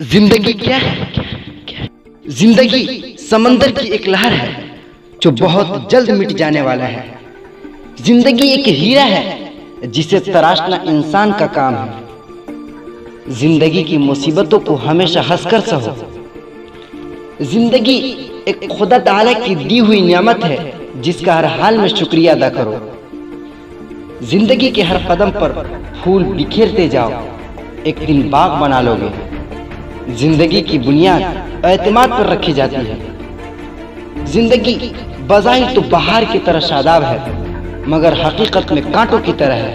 जिंदगी क्या है? जिंदगी समंदर की एक लहर है जो बहुत जल्द मिट जाने वाला है। जिंदगी एक हीरा है जिसे तराशना इंसान का काम है। जिंदगी की मुसीबतों को हमेशा हंसकर सहो। जिंदगी एक खुदा ताला की दी हुई नेमत है जिसका हर हाल में शुक्रिया अदा करो। जिंदगी के हर कदम पर फूल बिखेरते जाओ, एक दिन बाग बना लोगे। जिंदगी की बुनियाद एतमाद पर रखी जाती है। जिंदगी बज़ाहिर तो बहार की तरह शादाब है, मगर हकीकत में कांटों की तरह है।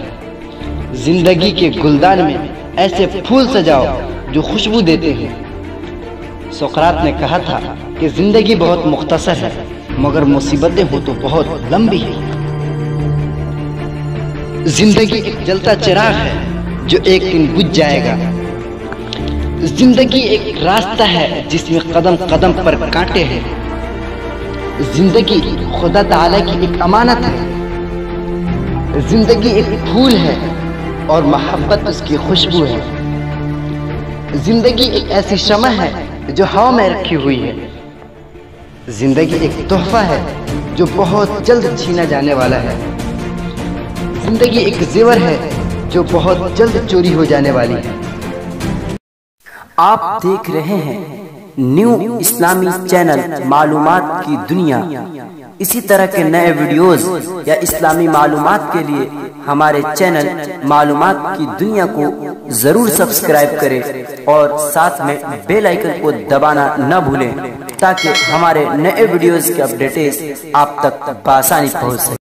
जिंदगी के गुलदान में ऐसे फूल सजाओ जो खुशबू देते हैं। सोक्रात ने कहा था कि जिंदगी बहुत मुख्तसर है, मगर मुसीबतें हो तो बहुत लंबी है। जिंदगी एक जलता चिराग है जो एक दिन बुझ जाएगा। जिंदगी एक रास्ता है जिसमें कदम कदम पर कांटे हैं। जिंदगी खुदा ताला की एक अमानत है। जिंदगी एक फूल है और मोहब्बत उसकी खुशबू है। जिंदगी एक ऐसी शमअ है जो हवा में रखी हुई है। जिंदगी एक तोहफा है जो बहुत जल्द छीना जाने वाला है। जिंदगी एक जेवर है जो बहुत जल्द चोरी हो जाने वाली है। आप देख रहे हैं न्यू इस्लामी चैनल मालूमात की दुनिया। इसी तरह के नए वीडियोस या इस्लामी मालूमात के लिए हमारे चैनल मालूमात की दुनिया को जरूर सब्सक्राइब करें और साथ में बेल आइकन को दबाना न भूलें ताकि हमारे नए वीडियोस के अपडेट्स आप तक आसानी पहुंच सके।